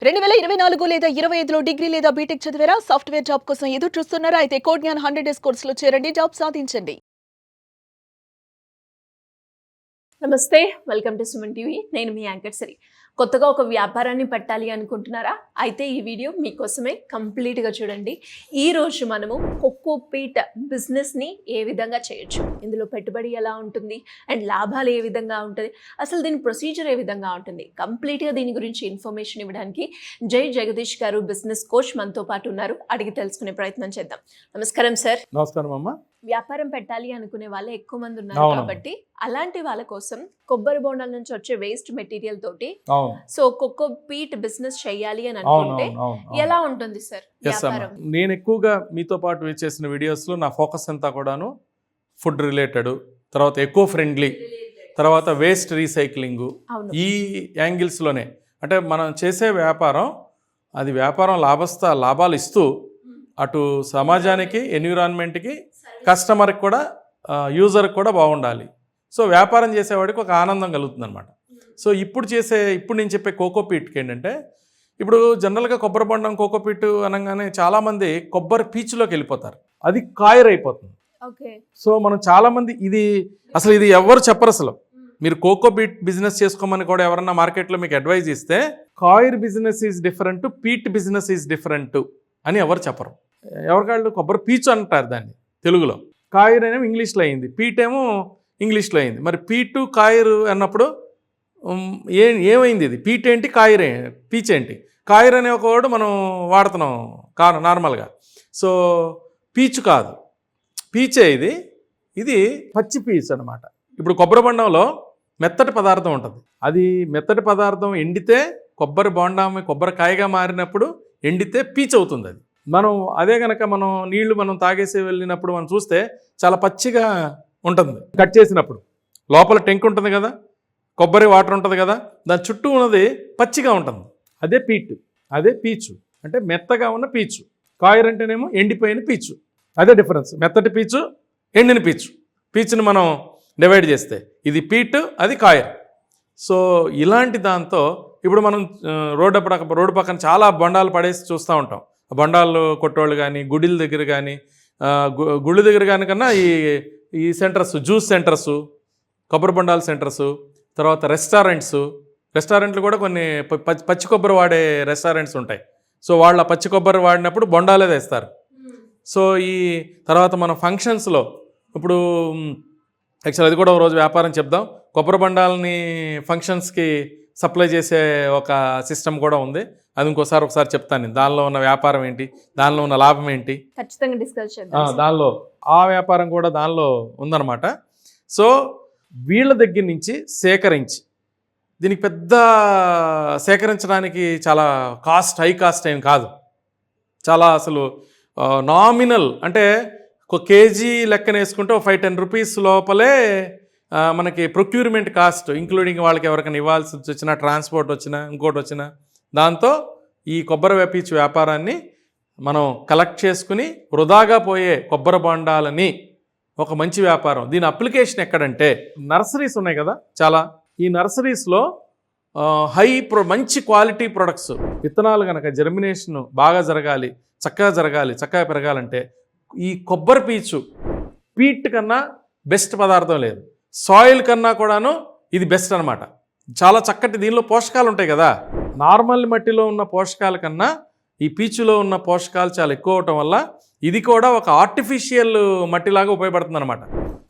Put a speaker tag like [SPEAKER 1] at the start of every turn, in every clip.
[SPEAKER 1] 2024 లేదా 25లో డిగ్రీ లేదా బీటెక్ చదివారా? సాఫ్ట్‌వేర్ జాబ్ కోసం ఎదురు చూస్తున్నారా? అయితే కోడ్ జ్ఞాన్ 100 డేస్ కోర్సులో చేరండి. జాబ్ సాధించండి.
[SPEAKER 2] నమస్తే, వెల్కమ్ టు సుమన్ టీవీ. నేను మీ యాంకర్ సిరి. కొత్తగా ఒక వ్యాపారాన్ని పెట్టాలి అనుకుంటున్నారా? అయితే ఈ వీడియో మీకోసమే. కంప్లీట్గా చూడండి. ఈరోజు మనము కోకోపీట్ బిజినెస్ని ఏ విధంగా చేయొచ్చు, ఇందులో పెట్టుబడి ఎలా ఉంటుంది అండ్ లాభాలు ఏ విధంగా ఉంటుంది, అసలు దీని ప్రొసీజర్ ఏ విధంగా ఉంటుంది, కంప్లీట్గా దీని గురించి ఇన్ఫర్మేషన్ ఇవ్వడానికి జై జగదీష్ గారు బిజినెస్ కోచ్ మనతో పాటు ఉన్నారు. అడిగి తెలుసుకునే ప్రయత్నం చేద్దాం. నమస్కారం సార్.
[SPEAKER 3] నమస్కారం అమ్మ.
[SPEAKER 2] వ్యాపారం పెట్టాలి అనుకునే వాళ్ళే ఎక్కువ మంది ఉన్నారు కాబట్టి అలాంటి వాళ్ళ కోసం కొబ్బరి బొండాల నుంచి వచ్చే వేస్ట్ మెటీరియల్ తోటి సో కోకోపీట్ బిజినెస్ చేయాలి అని అనుకుంటే ఎలా ఉంటుంది సార్ వ్యాపారం?
[SPEAKER 3] నేను ఎక్కువగా మీతో పాటు చేసిన వీడియోస్ లో నా ఫోకస్ అంతా కూడాను ఫుడ్ రిలేటెడ్, తర్వాత ఎకో ఫ్రెండ్లీ, తర్వాత వేస్ట్ రీసైక్లింగ్, ఈ యాంగిల్స్ లోనే. అంటే మనం చేసే వ్యాపారం అది వ్యాపారం లాభాలు ఇస్తూ అటు సమాజానికి, ఎన్విరాన్మెంట్కి, కస్టమర్కి కూడా, యూజర్కి కూడా బాగుండాలి. సో వ్యాపారం చేసేవాడికి ఒక ఆనందం కలుగుతుంది అనమాట. సో ఇప్పుడు నేను చెప్పే కోకోపీట్కి ఏంటంటే, ఇప్పుడు జనరల్గా కొబ్బరి బొండం కోకోపీట్ అనగానే చాలామంది కొబ్బరి పీచులోకి వెళ్ళిపోతారు, అది కాయర్ అయిపోతుంది. సో మనం చాలామంది ఇది ఎవరు చెప్పరు. అసలు మీరు కోకోపీట్ బిజినెస్ చేసుకోమని కూడా ఎవరన్నా మార్కెట్లో మీకు అడ్వైజ్ ఇస్తే, coir business is different, peat business is different అని ఎవరు చెప్పరు. ఎవరికాళ్ళు కొబ్బరి పీచు అంటారు దాన్ని తెలుగులో, కాయర్ ఏమో ఇంగ్లీష్లో అయింది, పీట్ ఏమో ఇంగ్లీష్లో అయింది. మరి పీటు కాయరు అన్నప్పుడు ఏమైంది? ఇది పీట్ ఏంటి, కాయర్ పీచ్ ఏంటి? కాయర్ అనే ఒక వర్డ్ మనం వాడుతున్నాం నార్మల్గా. సో పీచు కాదు, పీచే ఇది పచ్చి పీచు అనమాట. ఇప్పుడు కొబ్బరి బొండంలో మెత్తటి పదార్థం ఉంటుంది. అది మెత్తటి పదార్థం ఎండితే కొబ్బరి బొండం కొబ్బరికాయగా మారినప్పుడు ఎండితే పీచు అవుతుంది. అది అదే కనుక నీళ్లు తాగేసి వెళ్ళినప్పుడు మనం చూస్తే చాలా పచ్చిగా ఉంటుంది. కట్ చేసినప్పుడు లోపల టెంక్ ఉంటుంది కదా, కొబ్బరి వాటర్ ఉంటుంది కదా, దాని చుట్టూ ఉన్నది పచ్చిగా ఉంటుంది. అదే పీచు అంటే మెత్తగా ఉన్న పీచు. కాయర్ అంటేనేమో ఎండిపోయిన పీచు. అదే డిఫరెన్స్, మెత్తటి పీచు, ఎండిన పీచుని మనం డివైడ్ చేస్తే ఇది పీటు, అది కాయర్. సో ఇలాంటి దాంతో ఇప్పుడు మనం రోడ్డు పక్కన చాలా బొండాలు పడేసి చూస్తూ ఉంటాం. బొండాలు కొట్టేవాళ్ళు కానీ, గుడిల దగ్గర కానీ, గుళ్ళ దగ్గర కానీ కన్నా ఈ సెంటర్స్, జ్యూస్ సెంటర్సు, కొబ్బరి బొండాల సెంటర్సు, తర్వాత రెస్టారెంట్లు కూడా కొన్ని పచ్చి కొబ్బరి వాడే రెస్టారెంట్స్ ఉంటాయి. సో వాళ్ళ పచ్చి కొబ్బరి వాడినప్పుడు బొండాలే తెస్తారు. సో ఈ తర్వాత మన ఫంక్షన్స్లో ఇప్పుడు యాక్చువల్ అది కూడా ఒక రోజు వ్యాపారం చెప్దాం. కొబ్బరి బొండాలని ఫంక్షన్స్కి సప్లై చేసే ఒక సిస్టమ్ కూడా ఉంది. అది ఒకసారి చెప్తాను నేను. దానిలో ఉన్న వ్యాపారం ఏంటి, దానిలో ఉన్న లాభం ఏంటి,
[SPEAKER 2] ఖచ్చితంగా డిస్కస్ చేద్దాం.
[SPEAKER 3] దానిలో ఆ వ్యాపారం కూడా దానిలో ఉందన్నమాట. సో వీళ్ళ దగ్గర నుంచి సేకరించి, దీనికి పెద్ద సేకరించడానికి చాలా హై కాస్ట్ ఏం కాదు. చాలా అసలు నామినల్, అంటే ఒక కేజీ లెక్కన వేసుకుంటే ఒక 5-10 రూపీస్ లోపలే మనకి ప్రొక్యూర్మెంట్ కాస్ట్, ఇంక్లూడింగ్ వాళ్ళకి ఎవరికైనా ఇవ్వాల్సి వచ్చినా, ట్రాన్స్పోర్ట్ వచ్చినా, ఇంకోటి వచ్చినా, దాంతో ఈ కొబ్బరి పీచు వ్యాపారాన్ని మనం కలెక్ట్ చేసుకుని వృధాగా పోయే కొబ్బరి బొండాలని ఒక మంచి వ్యాపారం. దీని అప్లికేషన్ ఎక్కడంటే, నర్సరీస్ ఉన్నాయి కదా చాలా, ఈ నర్సరీస్లో మంచి క్వాలిటీ ప్రొడక్ట్స్, విత్తనాలు కనుక జర్మినేషన్ బాగా జరగాలి, చక్కగా పెరగాలంటే ఈ కొబ్బరి పీట్ కన్నా బెస్ట్ పదార్థం లేదు. సాయిల్ కన్నా కూడాను ఇది బెస్ట్ అనమాట. చాలా చక్కటి, దీనిలో పోషకాలు ఉంటాయి కదా. నార్మల్ మట్టిలో ఉన్న పోషకాల కన్నా ఈ పీచులో ఉన్న పోషకాలు చాలా ఎక్కువ అవటం వల్ల ఇది కూడా ఒక ఆర్టిఫిషియల్ మట్టిలాగా ఉపయోగపడుతుంది అనమాట.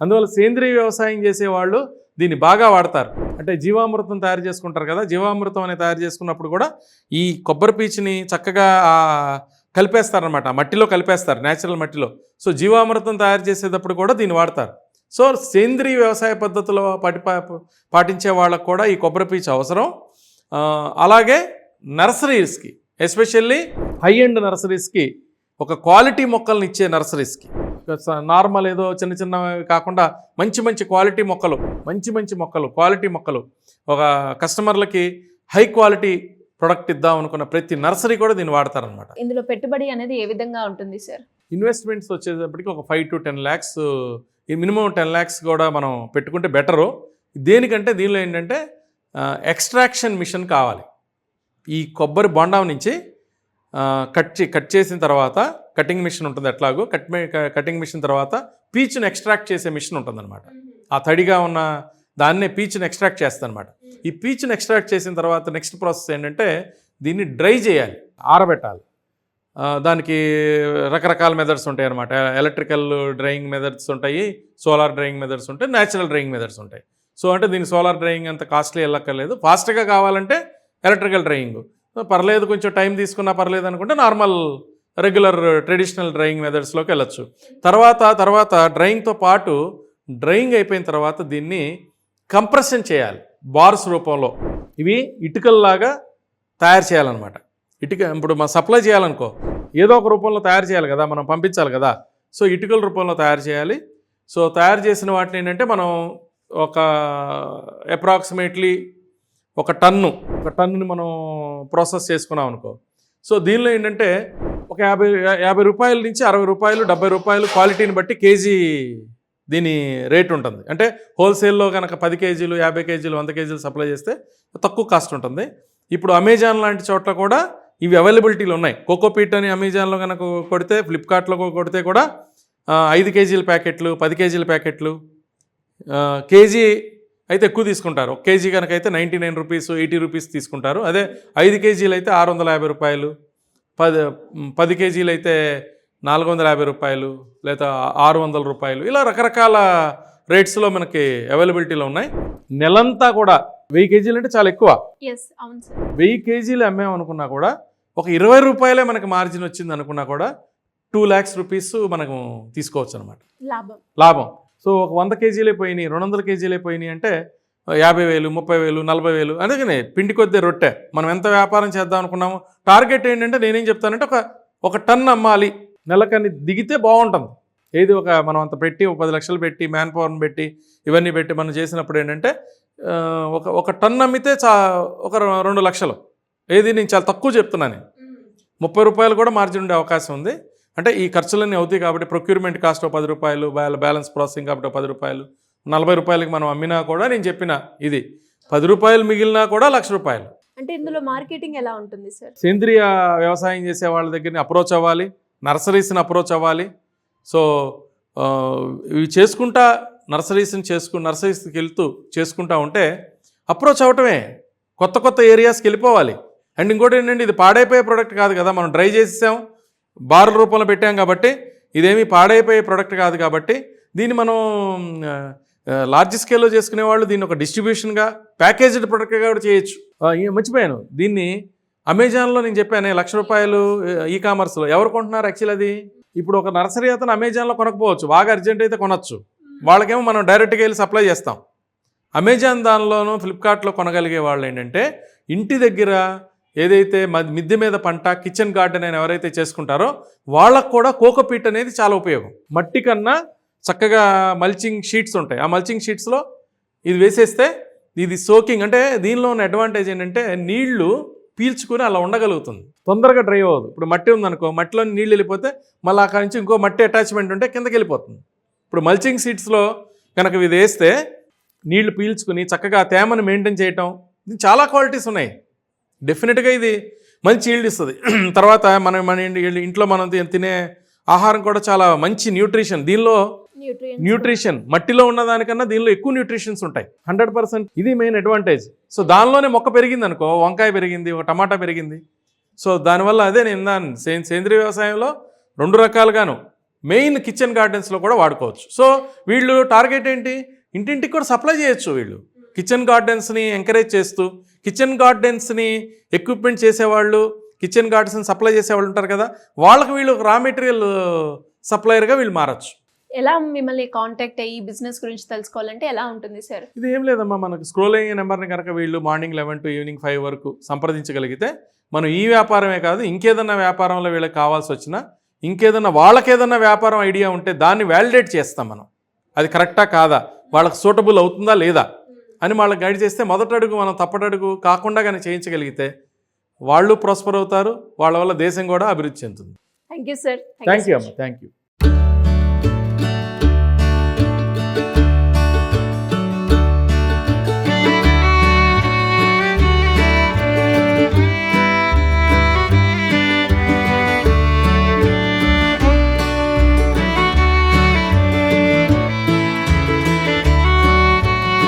[SPEAKER 3] అందువల్ల సేంద్రీయ వ్యవసాయం చేసేవాళ్ళు దీన్ని బాగా వాడతారు. అంటే జీవామృతం తయారు చేసుకుంటారు కదా, జీవామృతం అనేది తయారు చేసుకున్నప్పుడు కూడా ఈ కొబ్బరి పీచుని చక్కగా కలిపేస్తారనమాట, మట్టిలో కలిపేస్తారు, న్యాచురల్ మట్టిలో. సో జీవామృతం తయారు చేసేటప్పుడు కూడా దీన్ని వాడతారు. సో సేంద్రీయ వ్యవసాయ పద్ధతిలో పాటించే వాళ్ళకు కూడా ఈ కొబ్బరి పీచు అవసరం. అలాగే నర్సరీస్కి, ఎస్పెషల్లీ హై ఎండ్ నర్సరీస్కి, ఒక క్వాలిటీ మొక్కల్ని ఇచ్చే నర్సరీస్కి, నార్మల్ ఏదో చిన్న కాకుండా మంచి క్వాలిటీ మొక్కలు, క్వాలిటీ మొక్కలు, ఒక కస్టమర్లకి హై క్వాలిటీ ప్రొడక్ట్ ఇద్దాం అనుకున్న ప్రతి నర్సరీ కూడా దీన్ని వాడతారనమాట.
[SPEAKER 2] ఇందులో పెట్టుబడి అనేది ఏ విధంగా ఉంటుంది సార్?
[SPEAKER 3] ఇన్వెస్ట్మెంట్స్ వచ్చేటప్పటికి ఒక 5 to 10 lakhs, మినిమం 10 lakhs కూడా మనం పెట్టుకుంటే బెటరు. దేనికంటే దీనిలో ఏంటంటే ఎక్స్ట్రాక్షన్ మిషన్ కావాలి. ఈ కొబ్బరి బొండం నుంచి కట్ చేసిన తర్వాత కటింగ్ మిషన్ ఉంటుంది, ఎట్లాగో కటింగ్ మిషన్ తర్వాత పీచుని ఎక్స్ట్రాక్ట్ చేసే మిషన్ ఉంటుందన్నమాట. ఆ తడిగా ఉన్న దాన్నే పీచుని ఎక్స్ట్రాక్ట్ చేస్తానమాట. ఈ పీచుని ఎక్స్ట్రాక్ట్ చేసిన తర్వాత నెక్స్ట్ ప్రాసెస్ ఏంటంటే దీన్ని డ్రై చేయాలి, ఆరబెట్టాలి. దానికి రకరకాల మెథడ్స్ ఉంటాయి అన్నమాట. ఎలక్ట్రికల్ డ్రైయింగ్ మెథడ్స్ ఉంటాయి, సోలార్ డ్రైయింగ్ మెథడ్స్ ఉంటాయి, న్యాచురల్ డ్రైయింగ్ మెథడ్స్ ఉంటాయి. సో అంటే దీనికి సోలార్ డ్రైయింగ్ అంత కాస్ట్లీ వెళ్ళక్కర్లేదు. ఫాస్ట్గా కావాలంటే ఎలక్ట్రికల్ డ్రైయింగ్, పర్లేదు కొంచెం టైం తీసుకున్నా పర్లేదు అనుకుంటే నార్మల్ రెగ్యులర్ ట్రెడిషనల్ డ్రైయింగ్ మెథడ్స్లోకి వెళ్ళచ్చు. తర్వాత డ్రైయింగ్తో పాటు డ్రైయింగ్ అయిపోయిన తర్వాత దీన్ని కంప్రెషన్ చేయాలి బార్స్ రూపంలో. ఇవి ఇటుకల్లాగా తయారు చేయాలన్నమాట. ఇప్పుడు మనం సప్లై చేయాలనుకో ఏదో ఒక రూపంలో తయారు చేయాలి కదా, మనం పంపించాలి కదా. సో ఇటుకల రూపంలో తయారు చేయాలి. సో తయారు చేసిన వాటిని ఏంటంటే మనం ఒక అప్రాక్సిమేట్లీ ఒక టన్నుని మనం ప్రాసెస్ చేసుకున్నాం అనుకో. సో దీనిలో ఏంటంటే ఒక 50 రూపాయల నుంచి 60 రూపాయలు 70 రూపాయలు క్వాలిటీని బట్టి కేజీ దీని రేట్ ఉంటుంది. అంటే హోల్సేల్లో కనుక 10 కేజీలు 50 కేజీలు 100 కేజీలు సప్లై చేస్తే తక్కువ కాస్ట్ ఉంటుంది. ఇప్పుడు అమెజాన్ లాంటి చోట్ల కూడా ఇవి అవైలబిలిటీలు ఉన్నాయి. కోకోపీట్ అని అమెజాన్లో కనుక కొడితే, ఫ్లిప్కార్ట్లో కొడితే కూడా 5 కేజీల ప్యాకెట్లు 10 కేజీల ప్యాకెట్లు కేజీ అయితే ఎక్కువ తీసుకుంటారు. 1 కేజీ కనుక అయితే 99 రూపీస్ 80 రూపీస్ తీసుకుంటారు. అదే 5 కేజీలు అయితే 650 రూపాయలు, 10 కేజీలు అయితే 450 రూపాయలు లేదా 600 రూపాయలు, ఇలా రకరకాల రేట్స్లో మనకి అవైలబిలిటీలో ఉన్నాయి. నెలంతా కూడా 1000 కేజీలు అంటే చాలా ఎక్కువ. 1000 కేజీలు అమ్మామనుకున్నా కూడా ఒక 20 రూపాయలే మనకి మార్జిన్ వచ్చింది అనుకున్నా కూడా 2 lakhs రూపీస్ మనకు తీసుకోవచ్చు అనమాట లాభం. సో ఒక 100 కేజీలే పోయినాయి, 200 కేజీలే పోయినాయి అంటే 50,000 30,000 40,000. అందుకనే పిండి కొద్ది రొట్టె. మనం ఎంత వ్యాపారం చేద్దాం అనుకున్నాము, టార్గెట్ ఏంటంటే నేనేం చెప్తానంటే ఒక టన్ను అమ్మాలి నెలకని దిగితే బాగుంటుంది. ఏది మనం అంత పెట్టి 10 లక్షలు పెట్టి మ్యాన్ పవర్ని పెట్టి ఇవన్నీ పెట్టి మనం చేసినప్పుడు ఏంటంటే ఒక టన్ను అమ్మితే ఒక 2 లక్షలు. ఏది నేను చాలా తక్కువ చెప్తున్నాను, 30 రూపాయలు కూడా మార్జిన్ ఉండే అవకాశం ఉంది. అంటే ఈ ఖర్చులన్నీ అవుతాయి కాబట్టి ప్రొక్యూర్మెంట్ కాస్ట్ 10 రూపాయలు, బ్యాలెన్స్ ప్రాసెసింగ్ కాబట్టి 10 రూపాయలు, 40 రూపాయలకి మనం అమ్మినా కూడా నేను చెప్పిన ఇది 10 రూపాయలు మిగిలినా కూడా 1,00,000 రూపాయలు.
[SPEAKER 2] అంటే ఇందులో మార్కెటింగ్ ఎలా ఉంటుంది సార్?
[SPEAKER 3] సేంద్రియ వ్యవసాయం చేసే వాళ్ళ దగ్గరని అప్రోచ్ అవ్వాలి, నర్సరీస్ని అప్రోచ్ అవ్వాలి. సో ఇవి చేసుకుంటా నర్సరీస్కి వెళ్తూ చేసుకుంటా ఉంటే అప్రోచ్ అవటమే, కొత్త ఏరియాస్కి వెళ్ళిపోవాలి. అండ్ ఇంకోటి ఏంటంటే ఇది పాడైపోయే ప్రోడక్ట్ కాదు కదా, మనం డ్రై చేసేసాం బార్ల రూపంలో పెట్టాం కాబట్టి ఇదేమీ పాడైపోయే ప్రోడక్ట్ కాదు కాబట్టి దీన్ని మనం లార్జ్ స్కేల్లో చేసుకునే వాళ్ళు దీన్ని ఒక డిస్ట్రిబ్యూషన్గా ప్యాకేజ్డ్ ప్రోడక్ట్గా కూడా చేయొచ్చు. మర్చిపోయాను, దీన్ని అమెజాన్లో నేను చెప్పాను 1,00,000 రూపాయలు ఈ కామర్స్లో ఎవరు కొంటున్నారు యాక్చువల్ అది. ఇప్పుడు ఒక నర్సరీ అతను అమెజాన్లో కొనకపోవచ్చు, బాగా అర్జెంట్ అయితే కొనవచ్చు. వాళ్ళకేమో మనం డైరెక్ట్గా వెళ్ళి సప్లై చేస్తాం. అమెజాన్ దానిలోనూ ఫ్లిప్కార్ట్లో కొనగలిగే వాళ్ళు ఏంటంటే ఇంటి దగ్గర ఏదైతే మిద్దె మీద పంట కిచెన్ గార్డెన్ అని ఎవరైతే చేసుకుంటారో వాళ్ళకు కూడా కోకోపీట్ అనేది చాలా ఉపయోగం. మట్టి కన్నా చక్కగా మల్చింగ్ షీట్స్ ఉంటాయి, ఆ మల్చింగ్ షీట్స్లో ఇది వేసేస్తే ఇది సోకింగ్, అంటే దీనిలో ఉన్న అడ్వాంటేజ్ ఏంటంటే నీళ్లు పీల్చుకుని అలా ఉండగలుగుతుంది, తొందరగా డ్రై అవ్వదు. ఇప్పుడు మట్టి ఉందనుకో, మట్టిలో నీళ్ళు వెళ్ళిపోతే మళ్ళీ అక్కడి నుంచి ఇంకో మట్టి అటాచ్మెంట్ ఉంటే కిందకి వెళ్ళిపోతుంది. ఇప్పుడు మల్చింగ్ షీట్స్లో కనుక ఇది వేస్తే నీళ్లు పీల్చుకుని చక్కగా తేమను మెయింటైన్ చేయటం, చాలా క్వాలిటీస్ ఉన్నాయి. డెఫినెట్గా ఇది మంచి ఈల్డ్ ఇస్తుంది. తర్వాత మన ఇంట్లో మనం తినే ఆహారం కూడా చాలా మంచి న్యూట్రిషన్, దీనిలో న్యూట్రిషన్ మట్టిలో ఉన్నదానికన్నా దీనిలో ఎక్కువ న్యూట్రిషన్స్ ఉంటాయి 100%. ఇది మెయిన్ అడ్వాంటేజ్. సో దానిలోనే మొక్క పెరిగింది అనుకో, వంకాయ పెరిగింది, ఒక టమాటా పెరిగింది. సో దానివల్ల అదే నేను సేంద్రీయ వ్యవసాయంలో 2 రకాలుగాను మెయిన్ కిచెన్ గార్డెన్స్లో కూడా వాడుకోవచ్చు. సో వీళ్ళు టార్గెట్ ఏంటి, ఇంటింటికి కూడా సప్లై చేయొచ్చు. వీళ్ళు కిచెన్ గార్డెన్స్ని ఎంకరేజ్ చేస్తూ, కిచెన్ గార్డెన్స్ని ఎక్విప్మెంట్ చేసేవాళ్ళు, కిచెన్ గార్డెన్స్ని సప్లై చేసేవాళ్ళు ఉంటారు కదా, వాళ్ళకి వీళ్ళు రా మెటీరియల్ సప్లయర్గా వీళ్ళు మారచ్చు.
[SPEAKER 2] ఎలా మిమ్మల్ని కాంటాక్ట్ అయ్యి బిజినెస్ గురించి తెలుసుకోవాలంటే ఎలా ఉంటుంది సార్? ఇది
[SPEAKER 3] ఏం లేదమ్మా, మనకు స్క్రోల్ అయ్యే నెంబర్ని కనుక వీళ్ళు మార్నింగ్ 11 to ఈవినింగ్ 5 వరకు సంప్రదించగలిగితే మనం ఈ వ్యాపారమే కాదు ఇంకేదన్నా వ్యాపారంలో వీళ్ళకి కావాల్సి వచ్చినా, ఇంకేదన్నా వాళ్ళకేదన్నా వ్యాపారం ఐడియా ఉంటే దాన్ని వ్యాలిడేట్ చేస్తాం మనం, అది కరెక్టా కాదా, వాళ్ళకి సూటబుల్ అవుతుందా లేదా అని వాళ్ళకి గైడ్ చేస్తే మొదటి అడుగు మనం తప్పటడుగు కాకుండా కానీ చేయించగలిగితే వాళ్ళు ప్రాస్పర్ అవుతారు, వాళ్ళ వల్ల దేశం కూడా అభివృద్ధి చెందుతుంది.
[SPEAKER 2] Thank you sir.
[SPEAKER 3] Thank you అమ్మా, థ్యాంక్ యూ.